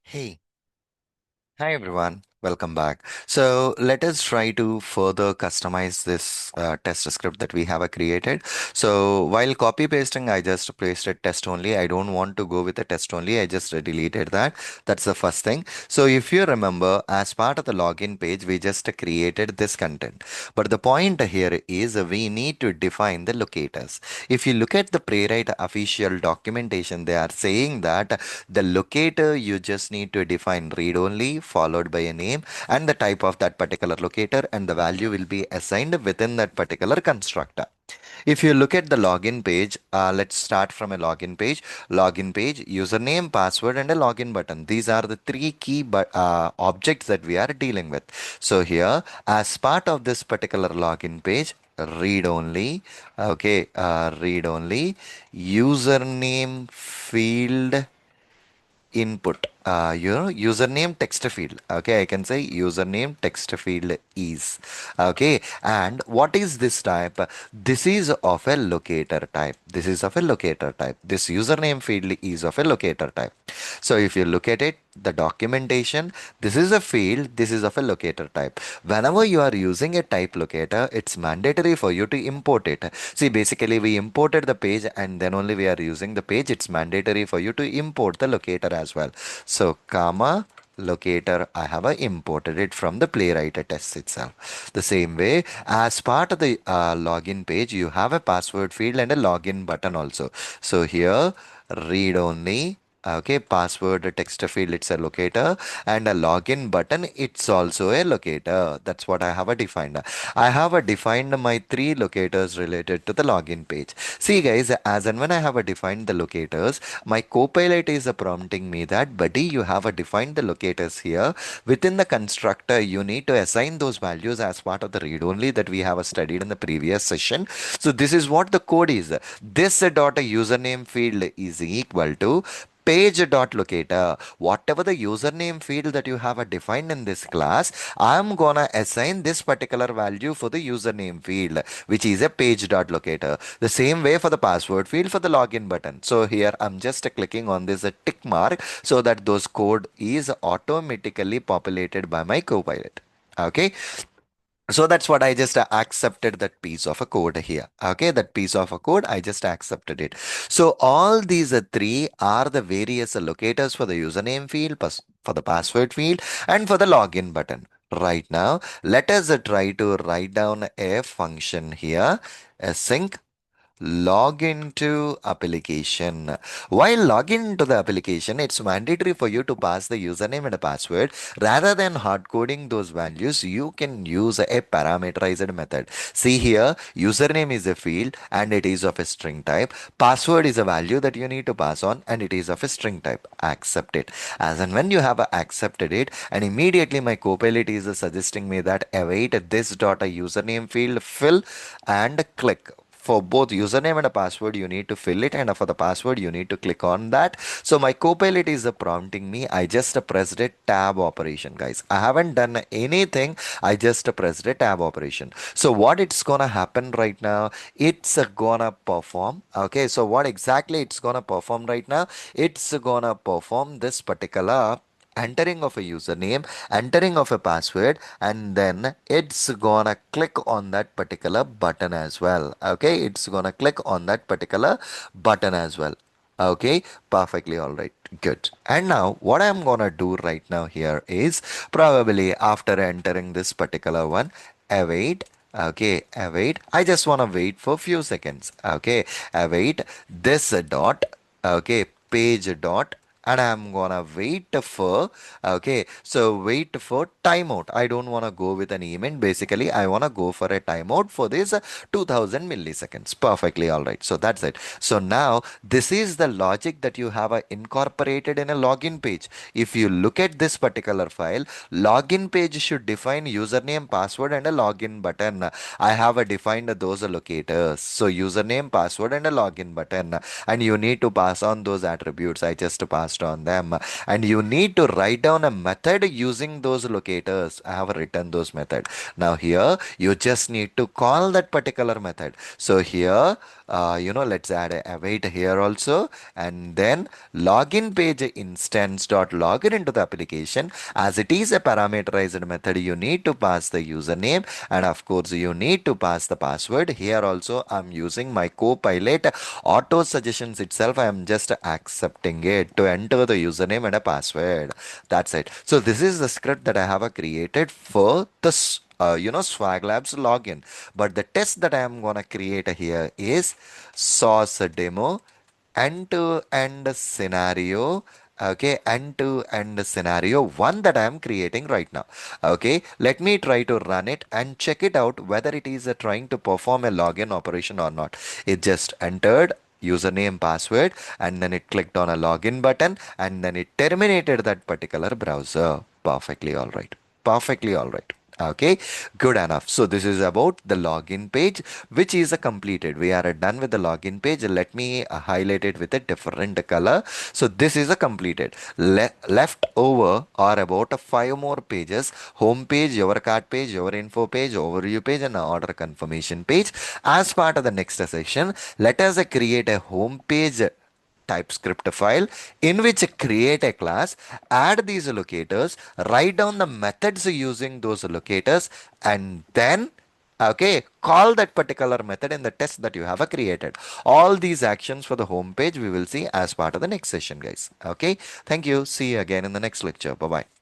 Hey, hi everyone, welcome back. So let us try to further customize this test script that we have created. So while copy pasting, I just pasted test only. I don't want to go with the test only. I just deleted that. That's the first thing. So if you remember, as part of the login page, we just created this content. But the point here is we need to define the locators. If you look at the Playwright official documentation, they are saying that the locator, you just need to define read only followed by a name and the type of that particular locator, and the value will be assigned within that particular constructor. If you look at the login page, let's start from a login page, username, password, and a login button. These are the three key objects that we are dealing with. So here, as part of this particular login page, read only, username field input, username text field. Okay, I can say username text field is. Okay, and what is this type? This is of a locator type. This username field is of a locator type. So if you look at it, the documentation, this is a field, this is of a locator type. Whenever you are using a type locator, it's mandatory for you to import it. See, basically we imported the page and then only we are using the page. It's mandatory for you to import the locator as well. So comma locator, I have imported it from the Playwright test itself. The same way, as part of the login page, you have a password field and a login button also. So here, read only. Okay, password text field, it's a locator, and a login button, it's also a locator. That's what I have defined. I have defined my three locators related to the login page. See guys, as and when I have defined the locators, my copilot is prompting me that, buddy, you have defined the locators here. Within the constructor, you need to assign those values as part of the read only that we have studied in the previous session. So this is what the code is. This dot username field is equal to page.locator. Whatever the username field that you have defined in this class, I'm gonna assign this particular value for the username field, which is a page.locator. The same way for the password field for the login button. So here I'm just clicking on this tick mark so that those code is automatically populated by my copilot. Okay, so that's what I just accepted that piece of a code here. Okay, that piece of a code, I just accepted it. So all these three are the various locators for the username field, for the password field, and for the login button. Right now, let us try to write down a function here, a sync log into application. While logging into the application, it's mandatory for you to pass the username and a password. Rather than hard coding those values, you can use a parameterized method. See here, username is a field and it is of a string type. Password is a value that you need to pass on and it is of a string type. Accept it. As and when you have accepted it, and immediately my copilot is suggesting me that await this dot a username field fill and click. For both username and a password, you need to fill it, and for the password, you need to click on that. So my copilot is prompting me. I just pressed a tab operation, guys. I haven't done anything. I just pressed a tab operation. So what it's gonna happen right now? It's gonna perform. Okay. So what exactly it's gonna perform right now? It's gonna perform this particular entering of a username, entering of a password, and then it's gonna click on that particular button as well. Okay, it's gonna click on that particular button as well. Okay, perfectly all right. Good. And now what I'm gonna do right now here is probably after entering this particular one, await. Okay, await. I just wanna wait for few seconds. Okay, await this dot. Okay, page dot, and I'm gonna wait for, okay, so wait for timeout. I don't want to go with an event. Basically, I want to go for a timeout for this 2000 milliseconds. Perfectly all right. So that's it. So now this is the logic that you have incorporated in a login page. If you look at this particular file, login page should define username, password, and a login button. I have defined those locators. So username, password, and a login button, and you need to pass on those attributes. I just passed on them, and you need to write down a method using those locators. I have written those method. Now here you just need to call that particular method. So here let's add a await here also, and then login page instance dot login into the application. As it is a parameterized method, you need to pass the username, and of course you need to pass the password. Here also I'm using my Copilot auto suggestions itself. I am just accepting it to enter the username and a password. That's it. So this is the script that I have created for the Swag Labs login. But the test that I am gonna create here is source demo end-to-end scenario. Okay, end-to-end scenario one that I am creating right now. Okay, let me try to run it and check it out whether it is trying to perform a login operation or not. It just entered username password, and then it clicked on a login button, and then it terminated that particular browser. Perfectly all right. Perfectly all right. Okay, good enough. So this is about the login page, which is completed. We are done with the login page. Let me highlight it with a different color. So this is a completed. Left over are about five more pages: home page, your cart page, your info page, overview page, and order confirmation page. As part of the next session, let us create a home page TypeScript file in which create a class, add these locators, write down the methods using those locators, and then call that particular method in the test that you have created. All these actions for the home page we will see as part of the next session, guys. Okay, thank you. See you again in the next lecture. Bye bye.